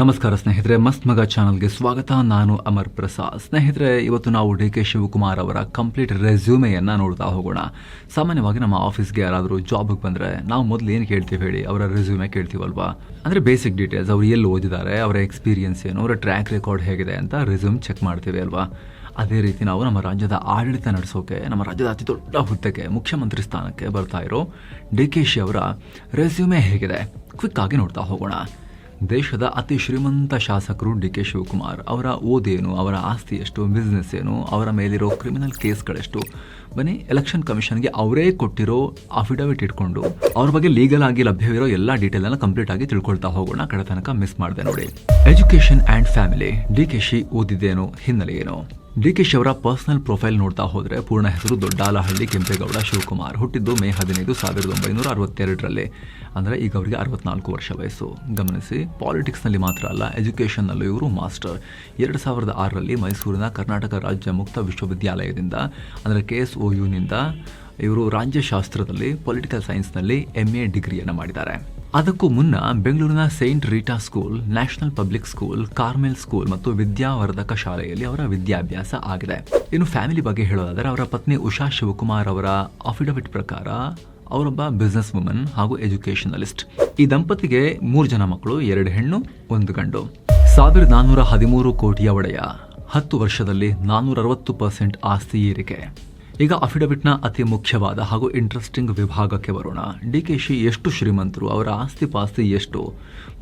ನಮಸ್ಕಾರ ಸ್ನೇಹಿತರೆ, ಮಸ್ತ್ ಮಗ ಚಾನಲ್ಗೆ ಸ್ವಾಗತ. ನಾನು ಅಮರ್ ಪ್ರಸಾದ್. ಸ್ನೇಹಿತರೆ, ಇವತ್ತು ನಾವು ಡಿ.ಕೆ. ಶಿವಕುಮಾರ್ ಅವರ ಕಂಪ್ಲೀಟ್ ರೆಸ್ಯೂಮೆಯನ್ನು ನೋಡ್ತಾ ಹೋಗೋಣ. ಸಾಮಾನ್ಯವಾಗಿ ನಮ್ಮ ಆಫೀಸ್ಗೆ ಯಾರಾದರೂ ಜಾಬ್ಗೆ ಬಂದರೆ ನಾವು ಮೊದಲು ಏನು ಕೇಳ್ತೀವಿ ಹೇಳಿ? ಅವರ ರೆಸ್ಯೂಮೆ ಕೇಳ್ತೀವಲ್ವಾ? ಅಂದರೆ ಬೇಸಿಕ್ ಡೀಟೇಲ್ಸ್, ಅವ್ರು ಎಲ್ಲಿ ಓದಿದ್ದಾರೆ, ಅವರ ಎಕ್ಸ್ಪೀರಿಯನ್ಸ್ ಏನು, ಅವರ ಟ್ರ್ಯಾಕ್ ರೆಕಾರ್ಡ್ ಹೇಗಿದೆ ಅಂತ ರೆಸ್ಯೂಮ್ ಚೆಕ್ ಮಾಡ್ತೀವಿ ಅಲ್ವಾ? ಅದೇ ರೀತಿ ನಾವು ನಮ್ಮ ರಾಜ್ಯದ ಆಡಳಿತ ನಡೆಸೋಕೆ, ನಮ್ಮ ರಾಜ್ಯದ ಅತಿ ದೊಡ್ಡ ಹುದ್ದೆಗೆ, ಮುಖ್ಯಮಂತ್ರಿ ಸ್ಥಾನಕ್ಕೆ ಬರ್ತಾ ಇರೋ ಡಿ.ಕೆ. ಶಿ ಅವರ ರೆಸ್ಯೂಮೆ ಹೇಗಿದೆ ಕ್ವಿಕ್ ಆಗಿ ನೋಡ್ತಾ ಹೋಗೋಣ. ದೇಶದ ಅತಿ ಶ್ರೀಮಂತ ಶಾಸಕರು ಡಿ.ಕೆ. ಶಿವಕುಮಾರ್. ಅವರ ಓದೇನು, ಅವರ ಆಸ್ತಿ ಎಷ್ಟು, ಬಿಸ್ನೆಸ್ ಏನು, ಅವರ ಮೇಲಿರೋ ಕ್ರಿಮಿನಲ್ ಕೇಸ್ಗಳೆಷ್ಟು, ಬನ್ನಿ ಎಲೆಕ್ಷನ್ ಕಮಿಷನ್ಗೆ ಅವರೇ ಕೊಟ್ಟಿರೋ ಅಫಿಡವಿಟ್ ಇಟ್ಕೊಂಡು ಅವ್ರ ಬಗ್ಗೆ ಲೀಗಲ್ ಆಗಿ ಲಭ್ಯವಿರೋ ಎಲ್ಲ ಡೀಟೇಲ್ ಕಂಪ್ಲೀಟ್ ಆಗಿ ತಿಳ್ಕೊಳ್ತಾ ಹೋಗೋಣ. ಕಡೆ ತನಕ ಮಿಸ್ ಮಾಡಿದೆ ನೋಡಿ. Education and family. DK. Shi ಓದಿದ್ದೇನು, ಹಿನ್ನೆಲೆ ಏನು? ಡಿ.ಕೆ. ಶಿ ಅವರ ಪರ್ಸನಲ್ ಪ್ರೊಫೈಲ್ ನೋಡ್ತಾ ಹೋದರೆ ಪೂರ್ಣ ಹೆಸರು ದೊಡ್ಡಾಲಹಳ್ಳಿ ಕೆಂಪೇಗೌಡ ಶಿವಕುಮಾರ್. ಹುಟ್ಟಿದ್ದು ಮೇ 15, 1962ರಲ್ಲಿ. ಅಂದರೆ ಈಗ ಅವರಿಗೆ 64 ವರ್ಷ ವಯಸ್ಸು. ಗಮನಿಸಿ, ಪಾಲಿಟಿಕ್ಸ್ನಲ್ಲಿ ಮಾತ್ರ ಅಲ್ಲ, ಎಜುಕೇಷನ್ನಲ್ಲೂ ಇವರು ಮಾಸ್ಟರ್. 2006ರಲ್ಲಿ ಮೈಸೂರಿನ ಕರ್ನಾಟಕ ರಾಜ್ಯ ಮುಕ್ತ ವಿಶ್ವವಿದ್ಯಾಲಯದಿಂದ ಅಂದರೆ KSOUನಿಂದ ಇವರು ರಾಜ್ಯಶಾಸ್ತ್ರದಲ್ಲಿ, ಪೊಲಿಟಿಕಲ್ ಸೈನ್ಸ್ನಲ್ಲಿ MA ಡಿಗ್ರಿಯನ್ನು ಮಾಡಿದ್ದಾರೆ. ಅದಕ್ಕೂ ಮುನ್ನ ಬೆಂಗಳೂರಿನ Saint Rita school, national public school, Carmel school ಮತ್ತು ವಿದ್ಯಾವರ್ಧಕ ಶಾಲೆಯಲ್ಲಿ ಅವರ ವಿದ್ಯಾಭ್ಯಾಸ ಆಗಿದೆ. ಇನ್ನು ಫ್ಯಾಮಿಲಿ ಬಗ್ಗೆ ಹೇಳೋದಾದರೆ ಅವರ ಪತ್ನಿ ಉಷಾ ಶಿವಕುಮಾರ್ ಅವರ ಅಫಿಡವಿಟ್ ಪ್ರಕಾರ ಅವರೊಬ್ಬ ಬಿಸ್ನೆಸ್ ವುಮನ್ ಹಾಗೂ ಎಜುಕೇಷನಲಿಸ್ಟ್. ಈ ದಂಪತಿಗೆ 3 ಜನ ಮಕ್ಕಳು, 2 ಹೆಣ್ಣು 1 ಗಂಡು. 1413 ಕೋಟಿಯ ಒಡೆಯ. 10 ವರ್ಷದಲ್ಲಿ 460% ಆಸ್ತಿ ಏರಿಕೆ. ಈಗ ಅಫಿಡವಿಟ್ನ ಅತಿ ಮುಖ್ಯವಾದ ಹಾಗೂ ಇಂಟ್ರೆಸ್ಟಿಂಗ್ ವಿಭಾಗಕ್ಕೆ ಬರೋಣ. ಡಿ.ಕೆ. ಶಿ ಎಷ್ಟು ಶ್ರೀಮಂತರು, ಅವರ ಆಸ್ತಿ ಪಾಸ್ತಿ ಎಷ್ಟು?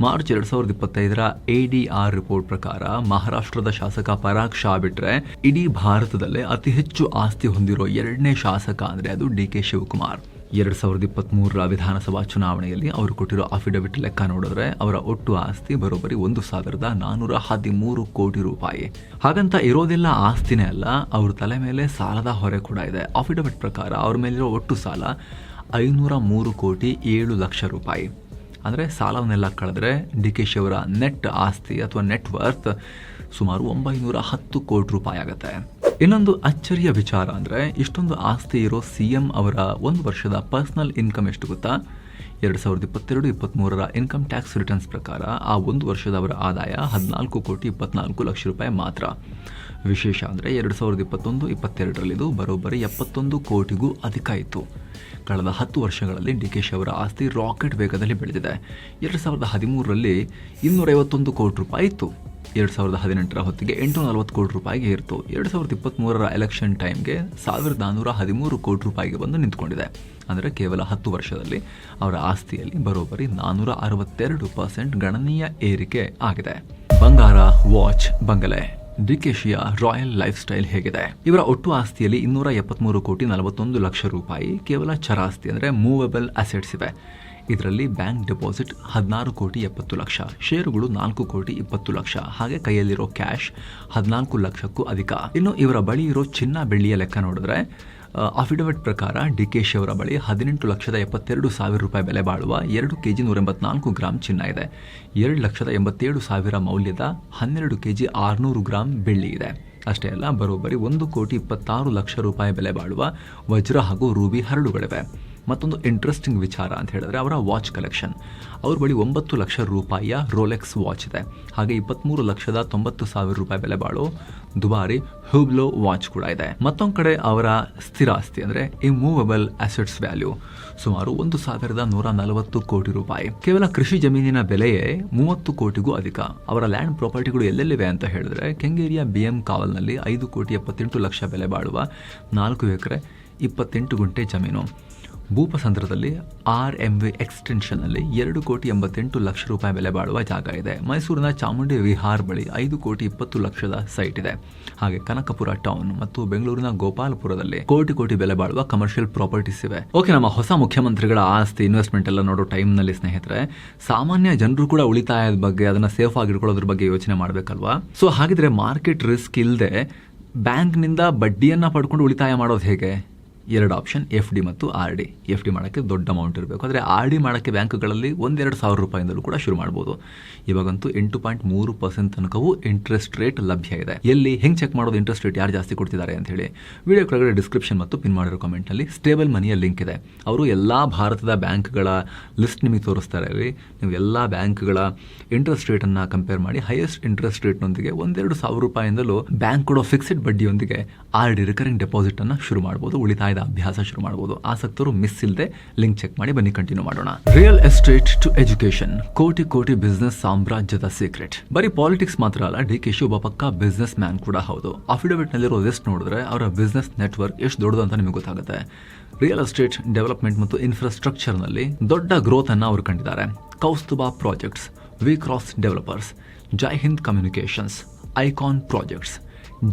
ಮಾರ್ಚ್ 2025ರ ADR ರಿಪೋರ್ಟ್ ಪ್ರಕಾರ ಮಹಾರಾಷ್ಟ್ರದ ಶಾಸಕ ಪರಾಗ್ ಶಾ ಬಿಟ್ರೆ ಇಡೀ ಭಾರತದಲ್ಲೇ ಅತಿ ಹೆಚ್ಚು ಆಸ್ತಿ ಹೊಂದಿರೋ 2ನೇ ಶಾಸಕ ಅಂದರೆ ಅದು ಡಿ.ಕೆ. ಶಿವಕುಮಾರ್. 2023ರ ವಿಧಾನಸಭಾ ಚುನಾವಣೆಯಲ್ಲಿ ಅವರು ಕೊಟ್ಟಿರೋ ಅಫಿಡವಿಟ್ ಲೆಕ್ಕ ನೋಡಿದ್ರೆ ಅವರ ಒಟ್ಟು ಆಸ್ತಿ ಬರೋಬ್ಬರಿ 1413 ಕೋಟಿ ರೂಪಾಯಿ. ಹಾಗಂತ ಇರೋದೆಲ್ಲ ಆಸ್ತಿನೇ ಅಲ್ಲ, ಅವ್ರ ತಲೆ ಮೇಲೆ ಸಾಲದ ಹೊರೆ ಕೂಡ ಇದೆ. ಅಫಿಡವಿಟ್ ಪ್ರಕಾರ ಅವ್ರ ಮೇಲಿರೋ ಒಟ್ಟು ಸಾಲ 503 ಕೋಟಿ 7 ಲಕ್ಷ ರೂಪಾಯಿ. ಅಂದರೆ ಸಾಲವನ್ನೆಲ್ಲ ಕಳೆದ್ರೆ ಡಿ.ಕೆ. ಶಿ ಅವರ ನೆಟ್ ಆಸ್ತಿ ಅಥವಾ ನೆಟ್ ವರ್ತ್ ಸುಮಾರು 910 ಕೋಟಿ ರೂಪಾಯಿ ಆಗುತ್ತೆ. ಇನ್ನೊಂದು ಅಚ್ಚರಿಯ ವಿಚಾರ ಅಂದರೆ ಇಷ್ಟೊಂದು ಆಸ್ತಿ ಇರೋ CM ಅವರ 1 ವರ್ಷದ ಪರ್ಸನಲ್ ಇನ್ಕಮ್ ಎಷ್ಟು ಗೊತ್ತಾ? 2022-23ರ ಇನ್ಕಮ್ ಟ್ಯಾಕ್ಸ್ ರಿಟರ್ನ್ಸ್ ಪ್ರಕಾರ ಆ 1 ವರ್ಷದ ಅವರ ಆದಾಯ 14 ಕೋಟಿ 24 ಲಕ್ಷ ರೂಪಾಯಿ ಮಾತ್ರ. ವಿಶೇಷ ಅಂದರೆ 2021-22ರಲ್ಲಿ ಇದು ಬರೋಬ್ಬರಿ 71 ಕೋಟಿಗೂ ಅಧಿಕ ಇತ್ತು. ಕಳೆದ 10 ವರ್ಷಗಳಲ್ಲಿ ಡಿ.ಕೆ. ಶಿ ಅವರ ಆಸ್ತಿ ರಾಕೆಟ್ ವೇಗದಲ್ಲಿ ಬೆಳೆದಿದೆ. 2013ರಲ್ಲಿ 251 ಕೋಟಿ ರೂಪಾಯಿ ಇತ್ತು. 2018ರ ಹೊತ್ತಿಗೆ 840 ಕೋಟಿ ರೂಪಾಯಿಗೆ ಏರಿತು. 2023ರ ಎಲೆಕ್ಷನ್ ಟೈಮ್ಗೆ 1413 ಕೋಟಿ ರೂಪಾಯಿಗೆ ಬಂದು ನಿಂತ್ಕೊಂಡಿದೆ. ಅಂದರೆ ಕೇವಲ 10 ವರ್ಷದಲ್ಲಿ ಅವರ ಆಸ್ತಿಯಲ್ಲಿ ಬರೋಬ್ಬರಿ 462% ಗಣನೀಯ ಏರಿಕೆ ಆಗಿದೆ. ಬಂಗಾರ, ವಾಚ್, ಬಂಗಲೆ. ಡಿ.ಕೆ. ಶಿಯ ರಾಯಲ್ ಲೈಫ್ ಸ್ಟೈಲ್ ಹೇಗಿದೆ? ಇವರ ಒಟ್ಟು ಆಸ್ತಿಯಲ್ಲಿ 273 ಕೋಟಿ 41 ಲಕ್ಷ ರೂಪಾಯಿ ಕೇವಲ ಚರಾಸ್ತಿ ಅಂದರೆ ಮೂವೇಬಲ್ ಅಸೆಟ್ಸ್ ಇವೆ. ಇದರಲ್ಲಿ ಬ್ಯಾಂಕ್ ಡೆಪಾಸಿಟ್ 16 ಕೋಟಿ 70 ಲಕ್ಷ, ಷೇರುಗಳು 4 ಕೋಟಿ 20 ಲಕ್ಷ, ಹಾಗೆ ಕೈಯಲ್ಲಿರೋ ಕ್ಯಾಶ್ 14 ಲಕ್ಷಕ್ಕೂ ಅಧಿಕ. ಇನ್ನು ಇವರ ಬಳಿ ಇರೋ ಚಿನ್ನ ಬೆಳ್ಳಿಯ ಲೆಕ್ಕ ನೋಡಿದ್ರೆ ಅಫಿಡವಿಟ್ ಪ್ರಕಾರ ಡಿ.ಕೆ. ಶಿ ಅವರ ಬಳಿ 18,72,000 ರೂಪಾಯಿ ಬೆಲೆ ಬಾಳುವ 2 kg 184 ಗ್ರಾಂ ಚಿನ್ನ ಇದೆ. 2,87,000 ಮೌಲ್ಯದ 12 kg 600 ಗ್ರಾಂ ಬೆಳ್ಳಿ ಇದೆ. ಅಷ್ಟೇ ಅಲ್ಲ, ಬರೋಬ್ಬರಿ 1 ಕೋಟಿ 26 ಲಕ್ಷ ರೂಪಾಯಿ ಬೆಲೆ ಬಾಳುವ ವಜ್ರ ಹಾಗೂ ರೂಬಿ ಹರಳುಗಳಿವೆ. ಮತ್ತೊಂದು ಇಂಟ್ರೆಸ್ಟಿಂಗ್ ವಿಚಾರ ಅಂತ ಹೇಳಿದ್ರೆ ಅವರ ವಾಚ್ ಕಲೆಕ್ಷನ್. ಅವ್ರ ಬಳಿ 9 ಲಕ್ಷ ರೂಪಾಯಿಯ ರೋಲೆಕ್ಸ್ ವಾಚ್ ಇದೆ. ಹಾಗೆ 23,90,000 ರೂಪಾಯಿ ಬೆಲೆ ಬಾಳೋ ದುಬಾರಿ ಹ್ಯೂಬ್ಲೋ ವಾಚ್ ಕೂಡ ಇದೆ. ಮತ್ತೊಂದು ಕಡೆ ಅವರ ಸ್ಥಿರ ಆಸ್ತಿ ಅಂದರೆ ಇಮ್ಮೂವಬಲ್ ಅಸೆಟ್ಸ್ ವ್ಯಾಲ್ಯೂ ಸುಮಾರು 1,140 ಕೋಟಿ ರೂಪಾಯಿ. ಕೇವಲ ಕೃಷಿ ಜಮೀನಿನ ಬೆಲೆಯೇ 30 ಕೋಟಿಗೂ ಅಧಿಕ. ಅವರ ಲ್ಯಾಂಡ್ ಪ್ರಾಪರ್ಟಿಗಳು ಎಲ್ಲೆಲ್ಲಿವೆ ಅಂತ ಹೇಳಿದ್ರೆ ಕೆಂಗೇರಿಯ BM ಕಾವಲ್ನಲ್ಲಿ 5 ಕೋಟಿ 78 ಲಕ್ಷ ಬೆಲೆ ಬಾಳುವ 4 ಎಕರೆ 28 ಗುಂಟೆ ಜಮೀನು. ಭೂಪಸಂದ್ರದಲ್ಲಿ RMV ಎಕ್ಸ್ಟೆನ್ಷನ್ನಲ್ಲಿ 2 ಕೋಟಿ 88 ಲಕ್ಷ ರೂಪಾಯಿ ಬೆಲೆ ಬಾಳುವ ಜಾಗ ಇದೆ. ಮೈಸೂರಿನ ಚಾಮುಂಡಿ ವಿಹಾರ್ ಬಳಿ 5 ಕೋಟಿ 20 ಲಕ್ಷದ ಸೈಟ್ ಇದೆ. ಹಾಗೆ ಕನಕಪುರ ಟೌನ್ ಮತ್ತು ಬೆಂಗಳೂರಿನ ಗೋಪಾಲಪುರದಲ್ಲಿ ಕೋಟಿ ಬೆಲೆ ಬಾಳುವ ಕಮರ್ಷಿಯಲ್ ಪ್ರಾಪರ್ಟೀಸ್ ಇವೆ. ಓಕೆ, ನಮ್ಮ ಹೊಸ ಮುಖ್ಯಮಂತ್ರಿಗಳ ಆಸ್ತಿ ಇನ್ವೆಸ್ಟ್ಮೆಂಟ್ ಎಲ್ಲ ನೋಡೋ ಟೈಮ್ನಲ್ಲಿ ಸ್ನೇಹಿತರೆ, ಸಾಮಾನ್ಯ ಜನರು ಕೂಡ ಉಳಿತಾಯದ ಬಗ್ಗೆ, ಅದನ್ನು ಸೇಫ್ ಆಗಿ ಇಟ್ಕೊಳ್ಳೋದ್ರ ಬಗ್ಗೆ ಯೋಚನೆ ಮಾಡಬೇಕಲ್ವಾ? ಸೊ ಹಾಗಿದ್ರೆ ಮಾರ್ಕೆಟ್ ರಿಸ್ಕ್ ಇಲ್ಲದೆ ಬ್ಯಾಂಕ್ನಿಂದ ಬಡ್ಡಿಯನ್ನು ಪಡ್ಕೊಂಡು ಉಳಿತಾಯ ಮಾಡೋದು ಹೇಗೆ? ಎರಡು ಆಪ್ಷನ್, FD ಮತ್ತು RD. FD ಮಾಡೋಕ್ಕೆ ದೊಡ್ಡ ಅಮೌಂಟ್ ಇರಬೇಕು, ಆದರೆ RD ಮಾಡೋಕ್ಕೆ ಬ್ಯಾಂಕ್ಗಳಲ್ಲಿ 1,2,000 ರೂಪಾಯಿಂದಲೂ ಕೂಡ ಶುರು ಮಾಡ್ಬೋದು. ಇವಾಗಂತೂ 8.3% ತನಕವೂ ಇಂಟ್ರೆಸ್ಟ್ ರೇಟ್ ಲಭ್ಯ ಇದೆ. ಎಲ್ಲಿ ಹೆಂಗೆ ಚೆಕ್ ಮಾಡೋದು ಇಂಟ್ರೆಸ್ಟ್ ರೇಟ್ ಯಾರು ಜಾಸ್ತಿ ಕೊಡ್ತಿದ್ದಾರೆ ಅಂತ ಹೇಳಿ ವಿಡಿಯೋ ಕೆಳಗಡೆ ಡಿಸ್ಕ್ರಿಪ್ಷನ್ ಮತ್ತು ಪಿನ್ ಮಾಡಿರೋ ಕಾಮೆಂಟ್ನಲ್ಲಿ ಸ್ಟೇಬಲ್ ಮನಿಯ ಲಿಂಕ್ ಇದೆ. ಅವರು ಎಲ್ಲ ಭಾರತದ ಬ್ಯಾಂಕ್ಗಳ ಲಿಸ್ಟ್ ನಿಮಗೆ ತೋರಿಸ್ತಾರೆ. ನೀವು ಎಲ್ಲ ಬ್ಯಾಂಕ್ಗಳ ಇಂಟ್ರೆಸ್ಟ್ ರೇಟನ್ನು ಕಂಪೇರ್ ಮಾಡಿ ಹೈಯೆಸ್ಟ್ ಇಂಟ್ರೆಸ್ಟ್ ರೇಟ್ನೊಂದಿಗೆ 1,2,000 ರೂಪಾಯಿಂದಲೂ ಬ್ಯಾಂಕ್ ಕೊಡೋ ಫಿಕ್ಸ್ಡ್ ಬಡ್ಡಿಯೊಂದಿಗೆ RD ರಿಕರಿಂಗ್ ಡೆಪಾಸಿಟ್ ಅನ್ನು ಶುರು ಮಾಡಬಹುದು, ಉಳಿತಾಯದ ಅಭ್ಯಾಸ ಶುರು ಮಾಡಬಹುದು. ಆಸಕ್ತರು ಮಿಸ್ ಇಲ್ಲದೆ ಲಿಂಕ್ ಚೆಕ್ ಮಾಡಿ ಬನ್ನಿ, ಕಂಟಿನ್ಯೂ ಮಾಡೋಣ. ರಿಯಲ್ ಎಸ್ಟೇಟ್ ಟು ಎಜುಕೇಶನ್, ಕೋಟಿ ಕೋಟಿ ಬಿಸ್ನೆಸ್ ಸಾಮ್ರಾಜ್ಯದ ಸೀಕ್ರೆಟ್. ಬರೀ ಪಾಲಿಟಿಕ್ಸ್ ಮಾತ್ರ ಅಲ್ಲ, DK ಶಿ ಒಬ್ಬ ಪಕ್ಕಾ ಬಿಸ್ನೆಸ್ ಮ್ಯಾನ್ ಕೂಡ ಹೌದು. ಅಫಿಡವಿಟ್ ನಲ್ಲಿರೋ ಲಿಸ್ಟ್ ನೋಡಿದ್ರೆ ಅವರ ಬಿಸ್ನೆಸ್ ನೆಟ್ವರ್ಕ್ ಎಷ್ಟು ದೊಡ್ಡದು ಅಂತ ನಿಮಗೆ ಗೊತ್ತಾಗುತ್ತೆ. ರಿಯಲ್ ಎಸ್ಟೇಟ್ ಡೆವಲಪ್ಮೆಂಟ್ ಮತ್ತು ಇನ್ಫ್ರಾಸ್ಟ್ರಕ್ಚರ್ನಲ್ಲಿ ದೊಡ್ಡ ಗ್ರೋತ್ ಅನ್ನು ಅವರು ಕಂಡಿದ್ದಾರೆ. Kaustubha projects, V cross developers, Jai Hind communications, icon projects,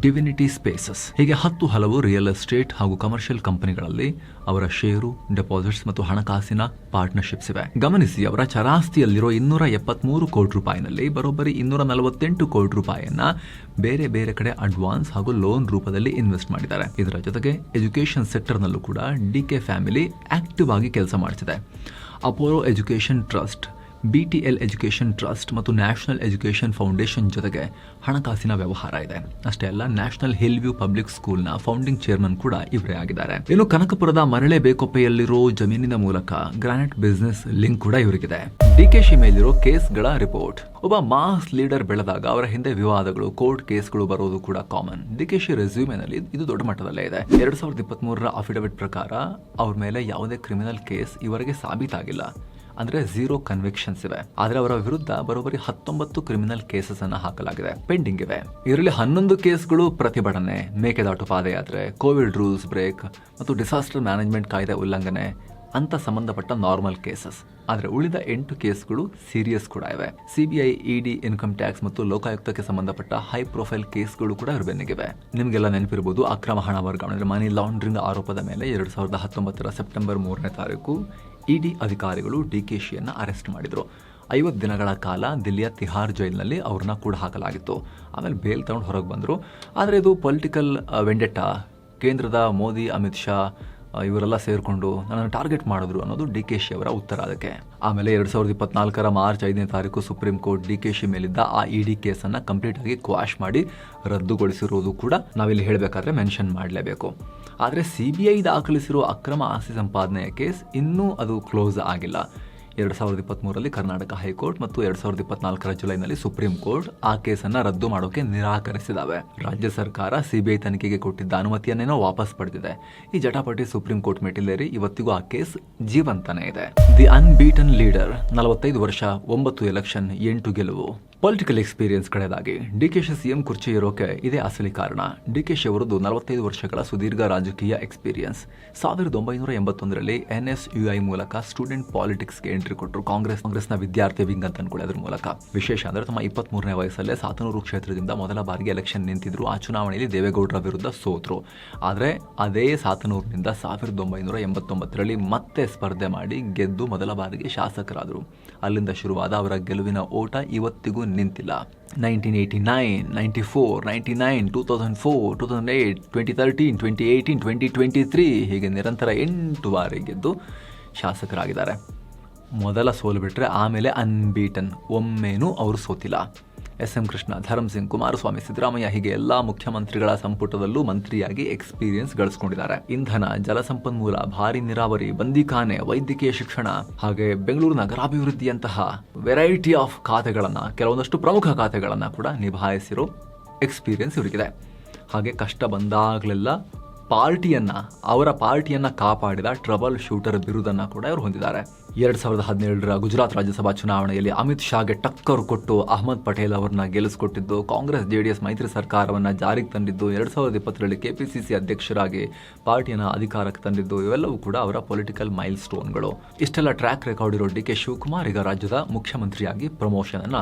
divinity spaces, ಹೀಗೆ 10 ಹಲವು ರಿಯಲ್ ಎಸ್ಟೇಟ್ ಹಾಗೂ ಕಮರ್ಷಿಯಲ್ ಕಂಪನಿಗಳಲ್ಲಿ ಅವರ ಷೇರು, ಡೆಪಾಸಿಟ್ಸ್ ಮತ್ತು ಹಣಕಾಸಿನ ಪಾರ್ಟ್ನರ್ಶಿಪ್ಸ್ ಇವೆ. ಗಮನಿಸಿ, ಅವರ ಚರಾಸ್ತಿಯಲ್ಲಿರೋ 273 ಕೋಟಿ ರೂಪಾಯಿನಲ್ಲಿ ಬರೋಬ್ಬರಿ 248 ಕೋಟಿ ರೂಪಾಯಿಯನ್ನ ಬೇರೆ ಬೇರೆ ಕಡೆ ಅಡ್ವಾನ್ಸ್ ಹಾಗೂ ಲೋನ್ ರೂಪದಲ್ಲಿ ಇನ್ವೆಸ್ಟ್ ಮಾಡಿದ್ದಾರೆ. ಇದರ ಜೊತೆಗೆ ಎಜುಕೇಶನ್ ಸೆಕ್ಟರ್ನಲ್ಲೂ ಕೂಡ DK ಫ್ಯಾಮಿಲಿ ಆಕ್ಟಿವ್ ಆಗಿ ಕೆಲಸ ಮಾಡ್ತಿದೆ. Apollo education trust, BTL education trust ಮತ್ತು ನ್ಯಾಷನಲ್ ಎಜುಕೇಷನ್ ಫೌಂಡೇಶನ್ ಜೊತೆಗೆ ಹಣಕಾಸಿನ ವ್ಯವಹಾರ ಇದೆ. ಅಷ್ಟೇ ಅಲ್ಲ, ನ್ಯಾಷನಲ್ ಹಿಲ್ ವ್ಯೂ ಪಬ್ಲಿಕ್ ಸ್ಕೂಲ್ನ ಫೌಂಡಿಂಗ್ ಚೇರ್ಮನ್ ಕೂಡ ಇವರೇ ಆಗಿದ್ದಾರೆ. ಇನ್ನು ಕನಕಪುರದ ಮರಳೆ ಬೇಕೊಪ್ಪೆಯಲ್ಲಿರೋ ಜಮೀನಿನ ಮೂಲಕ ಗ್ರಾನೈಟ್ ಬಿಸ್ನೆಸ್ ಲಿಂಕ್ ಕೂಡ ಇವರಿಗಿದೆ. DK ಶಿ ಮೇಲಿರೋ ಕೇಸ್ಗಳ ರಿಪೋರ್ಟ್. ಒಬ್ಬ ಮಾಸ್ ಲೀಡರ್ ಬೆಳೆದಾಗ ಅವರ ಹಿಂದೆ ವಿವಾದಗಳು, ಕೋರ್ಟ್ ಕೇಸ್ಗಳು ಬರೋದು ಕೂಡ ಕಾಮನ್. DK ಶಿ ರೆಸ್ಯೂಮೆನಲ್ಲಿ ಇದು ದೊಡ್ಡ ಮಟ್ಟದಲ್ಲೇ ಇದೆ. 2023ರ ಅಫಿಡವಿಟ್ ಪ್ರಕಾರ ಅವ್ರ ಮೇಲೆ ಯಾವುದೇ ಕ್ರಿಮಿನಲ್ ಕೇಸ್ ಇವರಿಗೆ ಸಾಬೀತಾಗಿಲ್ಲ, ಅಂದ್ರೆ 0 ಕನ್ವಿಕ್ಷನ್ಸ್ ಇವೆ. ಆದ್ರೆ ಅವರ ವಿರುದ್ಧ ಬರೋಬ್ಬರಿ 19 ಕ್ರಿಮಿನಲ್ ಕೇಸಸ್ ಅನ್ನ ಹಾಕಲಾಗಿದೆ, ಪೆಂಡಿಂಗ್ ಇವೆ. ಇದರಲ್ಲಿ 11 ಕೇಸ್ಗಳು ಪ್ರತಿಭಟನೆ, ಮೇಕೆದಾಟು ಪಾದಯಾತ್ರೆ, ಕೋವಿಡ್ ರೂಲ್ಸ್ ಬ್ರೇಕ್ ಮತ್ತು ಡಿಸಾಸ್ಟರ್ ಮ್ಯಾನೇಜ್ಮೆಂಟ್ ಕಾಯ್ದೆ ಉಲ್ಲಂಘನೆ ಅಂತ ಸಂಬಂಧಪಟ್ಟ ನಾರ್ಮಲ್ ಕೇಸಸ್. ಆದ್ರೆ ಉಳಿದ 8 ಕೇಸ್ಗಳು ಸೀರಿಯಸ್ ಕೂಡ ಇವೆ. CBI, ED, ಇನ್ಕಮ್ ಟ್ಯಾಕ್ಸ್ ಮತ್ತು ಲೋಕಾಯುಕ್ತಕ್ಕೆ ಸಂಬಂಧಪಟ್ಟ ಹೈ ಪ್ರೊಫೈಲ್ ಕೇಸ್ಗಳು ಕೂಡ ಇವ್ರ ಬೆನ್ನಿಗಿವೆ. ನಿಮಗೆಲ್ಲ ನೆನಪಿರಬಹುದು, ಅಕ್ರಮ ಹಣ ವರ್ಗಾವಣೆ, ಮನಿ ಲಾಂಡ್ರಿಂಗ್ ಆರೋಪದ ಮೇಲೆ 2019ರ ಸೆಪ್ಟೆಂಬರ್ 3ನೇ ತಾರೀಕು ED ಅಧಿಕಾರಿಗಳು DK ಶಿಯನ್ನು ಅರೆಸ್ಟ್ ಮಾಡಿದ್ರು. 50 ದಿನಗಳ ಕಾಲ ದಿಲ್ಲಿಯ ತಿಹಾರ್ ಜೈಲಿನಲ್ಲಿ ಅವ್ರನ್ನ ಕೂಡ ಹಾಕಲಾಗಿತ್ತು. ಆಮೇಲೆ ಬೇಲ್ ತಗೊಂಡು ಹೊರಗೆ ಬಂದರು. ಆದರೆ ಇದು ಪೊಲಿಟಿಕಲ್ ವೆಂಡೆಟಾ, ಕೇಂದ್ರದ ಮೋದಿ, ಅಮಿತ್ ಶಾ ಇವರೆಲ್ಲ ಸೇರಿಕೊಂಡು ನನ್ನನ್ನು ಟಾರ್ಗೆಟ್ ಮಾಡಿದ್ರು ಅನ್ನೋದು DK ಶಿ ಅವರ ಉತ್ತರ ಅದಕ್ಕೆ. ಆಮೇಲೆ 2024ರ ಮಾರ್ಚ್ 5ನೇ ತಾರೀಕು ಸುಪ್ರೀಂ ಕೋರ್ಟ್ DK ಶಿ ಮೇಲಿದ್ದ ಆ ED ಕೇಸನ್ನು ಕಂಪ್ಲೀಟ್ ಆಗಿ ಕ್ವಾಶ್ ಮಾಡಿ ರದ್ದುಗೊಳಿಸಿರೋದು ಕೂಡ ನಾವಿಲ್ಲಿ ಹೇಳಬೇಕಾದ್ರೆ ಮೆನ್ಷನ್ ಮಾಡಲೇಬೇಕು. ಆದರೆ CBI ದಾಖಲಿಸಿರೋ ಅಕ್ರಮ ಆಸ್ತಿ ಸಂಪಾದನೆಯ ಕೇಸ್ ಇನ್ನೂ ಅದು ಕ್ಲೋಸ್ ಆಗಿಲ್ಲ. 2023ರಲ್ಲಿ ಕರ್ನಾಟಕ ಹೈಕೋರ್ಟ್ ಮತ್ತು 2024ರ ಜುಲೈನಲ್ಲಿ ಸುಪ್ರೀಂ ಕೋರ್ಟ್ ಆ ಕೇಸನ್ನು ರದ್ದು ಮಾಡೋಕೆ ನಿರಾಕರಿಸಿದಾವೆ. ರಾಜ್ಯ ಸರ್ಕಾರ CBI ತನಿಖೆಗೆ ಕೊಟ್ಟಿದ್ದ ಅನುಮತಿಯನ್ನೇನೋ ವಾಪಸ್ ಪಡೆದಿದೆ. ಈ ಜಟಾಪಟಿ ಸುಪ್ರೀಂ ಕೋರ್ಟ್ ಮೆಟ್ಟಿಲೇರಿ ಇವತ್ತಿಗೂ ಆ ಕೇಸ್ ಜೀವಂತನೇ ಇದೆ. ದಿ ಅನ್ಬೀಟನ್ ಲೀಡರ್, 45 ವರ್ಷ, 9 ಎಲೆಕ್ಷನ್, 8 ಗೆಲುವು. ಪೊಲಿಟಿಕಲ್ ಎಕ್ಸ್ಪೀರಿಯನ್ಸ್ ಕಡೆದಾಗಿ DK ಶಿ CM ಕುರ್ಚಿ ಇರೋಕೆ ಇದೇ ಅಸಲಿ ಕಾರಣ. DK ಶಿ ಅವರದ್ದು 45 ವರ್ಷಗಳ ಸುದೀರ್ಘ ರಾಜಕೀಯ ಎಕ್ಸ್ಪೀರಿಯನ್ಸ್. 1981ರಲ್ಲಿ NSUI ಮೂಲಕ ಸ್ಟೂಡೆಂಟ್ ಪಾಲಿಟಿಕ್ಸ್ಗೆ ಎಂಟ್ರಿ ಕೊಟ್ಟರು. ಕಾಂಗ್ರೆಸ್ನ ವಿದ್ಯಾರ್ಥಿ ವಿಂಗ್ ಅಂತ ಅನ್ಕೊಳ್ಳಿ. ಅದ್ರ ಮೂಲಕ ವಿಶೇಷ ಅಂದ್ರೆ ತಮ್ಮ 23ನೇ ವಯಸ್ಸಲ್ಲೇ ಸಾತನೂರು ಕ್ಷೇತ್ರದಿಂದ ಮೊದಲ ಬಾರಿಗೆ ಎಲೆಕ್ಷನ್ ನಿಂತಿದ್ರು. ಆ ಚುನಾವಣೆಯಲ್ಲಿ ದೇವೇಗೌಡರ ವಿರುದ್ಧ ಸೋತರು. ಆದರೆ ಅದೇ ಸಾತನೂರಿನಿಂದ 1989ರಲ್ಲಿ ಮತ್ತೆ ಸ್ಪರ್ಧೆ ಮಾಡಿ ಗೆದ್ದು ಮೊದಲ ಬಾರಿಗೆ ಶಾಸಕರಾದರು. ಅಲ್ಲಿಂದ ಶುರುವಾದ ಅವರ ಗೆಲುವಿನ ಓಟ ಇವತ್ತಿಗೂ ನಿಂತಿಲ್ಲ. 1989, 94, 99, 2004, 2008, 2013, 2018, 2023 ಹೀಗೆ ನಿರಂತರ 8 ಬಾರಿ ಗೆದ್ದು ಶಾಸಕರಾಗಿದ್ದಾರೆ. ಮೊದಲ ಸೋಲು ಬಿಟ್ಟರೆ ಆಮೇಲೆ ಅನ್ಬೀಟನ್, ಒಮ್ಮೆನೂ ಅವರು ಸೋತಿಲ್ಲ. SM ಕೃಷ್ಣ, ಧರ್ಮ್ ಸಿಂಗ್, ಕುಮಾರಸ್ವಾಮಿ, ಸಿದ್ದರಾಮಯ್ಯ ಹೀಗೆ ಎಲ್ಲಾ ಮುಖ್ಯಮಂತ್ರಿಗಳ ಸಂಪುಟದಲ್ಲೂ ಮಂತ್ರಿಯಾಗಿ ಎಕ್ಸ್ಪೀರಿಯನ್ಸ್ ಗಳಿಸ್ಕೊಂಡಿದ್ದಾರೆ. ಇಂಧನ, ಜಲಸಂಪನ್ಮೂಲ, ಭಾರಿ ನೀರಾವರಿ, ಬಂದಿಖಾನೆ, ವೈದ್ಯಕೀಯ ಶಿಕ್ಷಣ ಹಾಗೆ ಬೆಂಗಳೂರು ನಗರಾಭಿವೃದ್ಧಿಯಂತಹ ವೆರೈಟಿ ಆಫ್ ಖಾತೆಗಳನ್ನ, ಕೆಲವೊಂದಷ್ಟು ಪ್ರಮುಖ ಖಾತೆಗಳನ್ನ ಕೂಡ ನಿಭಾಯಿಸಿರೋ ಎಕ್ಸ್ಪೀರಿಯನ್ಸ್ ಇವರಿಗಿದೆ. ಹಾಗೆ ಕಷ್ಟ ಬಂದಾಗಲೆಲ್ಲ ಅವರ ಪಾರ್ಟಿಯನ್ನ ಕಾಪಾಡಿದ ಟ್ರಬಲ್ ಶೂಟರ್ ಬಿರುದನ್ನ ಕೂಡ ಇವರು ಹೊಂದಿದ್ದಾರೆ. 2017ರ ಗುಜರಾತ್ ರಾಜ್ಯಸಭಾ ಚುನಾವಣೆಯಲ್ಲಿ ಅಮಿತ್ ಶಾಗೆ ಟಕ್ಕರ್ ಕೊಟ್ಟು ಅಹಮದ್ ಪಟೇಲ್ ಅವರನ್ನ ಗೆಲ್ಲಿಸಿಕೊಟ್ಟಿದ್ದು, ಕಾಂಗ್ರೆಸ್ JDS ಮೈತ್ರಿ ಸರ್ಕಾರವನ್ನ ಜಾರಿಗೆ ತಂದಿದ್ದು, 2020ರಲ್ಲಿ KPCC ಅಧ್ಯಕ್ಷರಾಗಿ ಪಾರ್ಟಿಯನ್ನ ಅಧಿಕಾರಕ್ಕೆ ತಂದಿದ್ದು, ಇವೆಲ್ಲವೂ ಕೂಡ ಅವರ ಪೊಲಿಟಿಕಲ್ ಮೈಲ್ ಸ್ಟೋನ್ಗಳು. ಇಷ್ಟೆಲ್ಲ ಟ್ರ್ಯಾಕ್ ರೆಕಾರ್ಡ್ ಇರೋ DK ಶಿವಕುಮಾರ್ ಈಗ ರಾಜ್ಯದ ಮುಖ್ಯಮಂತ್ರಿಯಾಗಿ ಪ್ರಮೋಷನ್ ಅನ್ನ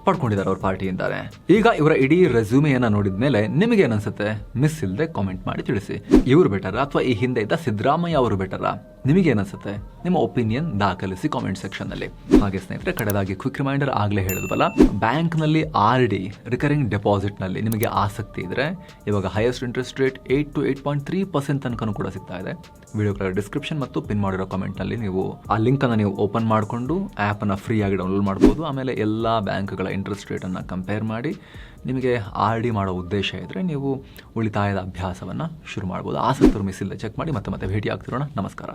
ಪಡ್ಕೊಂಡಿದ್ದಾರೆ ಅವ್ರ ಪಾರ್ಟಿಯಿಂದಾನೆ. ಈಗ ಇವರ ಇಡೀ ರೆಸ್ಯೂಮೆಯನ್ನ ನೋಡಿದ ಮೇಲೆ ನಿಮಗೆ ಏನನ್ಸುತ್ತೆ? ಮಿಸ್ ಇಲ್ಲದೆ ಕಾಮೆಂಟ್ ಮಾಡಿ ತಿಳಿಸಿ. ಇವರು ಬೆಟರಾ ಅಥವಾ ಈ ಹಿಂದೆ ಇದ್ದ ಸಿದ್ದರಾಮಯ್ಯ ಅವರು ಬೆಟರಾ? ನಿಮಗೆ ಏನನ್ಸುತ್ತೆ? ನಿಮ್ಮ ಒಪಿನಿಯನ್ ದಾಖಲಿಸಿ ಕಾಮೆಂಟ್ ಸೆಕ್ಷನ್ ನಲ್ಲಿ. ಹಾಗೆ ಸ್ನೇಹಿತರೆ, ಕಡೆದಾಗಿ ಕ್ವಿಕ್ ರಿಮೈಂಡರ್, ಆಗ್ಲೇ ಹೇಳಿದ್ವಲ್ಲ, ಬ್ಯಾಂಕ್ ನಲ್ಲಿ RD ರಿಕರಿಂಗ್ ಡೆಪಾಸಿಟ್ ನಲ್ಲಿ ನಿಮಗೆ ಆಸಕ್ತಿ ಇದ್ರೆ ಇವಾಗ ಹೈಯೆಸ್ಟ್ ಇಂಟ್ರೆಸ್ಟ್ ರೇಟ್ 8 to 8.3% ತನಕ ಕೂಡ ಸಿಗ್ತಾ ಇದೆ. ವಿಡಿಯೋ ಡಿಸ್ಕ್ರಿಪ್ಷನ್ ಮತ್ತು ಪಿನ್ ಮಾಡಿರೋ ಕಾಮೆಂಟ್ ನಲ್ಲಿ ನೀವು ಆ ಲಿಂಕ್ ಅನ್ನ ನೀವು ಓಪನ್ ಮಾಡಿಕೊಂಡು ಆಪ್ ಅನ್ನ ಫ್ರೀ ಆಗಿ ಡೌನ್ಲೋಡ್ ಮಾಡಬಹುದು. ಆಮೇಲೆ ಎಲ್ಲಾ ಬ್ಯಾಂಕ್ಗಳ ಇಂಟ್ರೆಸ್ಟ್ ರೇಟ್ ಅನ್ನ ಕಂಪೇರ್ ಮಾಡಿ ನಿಮಗೆ RD ಮಾಡೋ ಉದ್ದೇಶ ಇದ್ರೆ ನೀವು ಉಳಿತಾಯದ ಅಭ್ಯಾಸವನ್ನ ಶುರು ಮಾಡಬಹುದು. ಆಸಕ್ತರು ಮಿಸ್ ಇಲ್ಲದೆ ಚೆಕ್ ಮಾಡಿ. ಮತ್ತೆ ಭೇಟಿ ಆಗ್ತಿರೋಣ. ನಮಸ್ಕಾರ.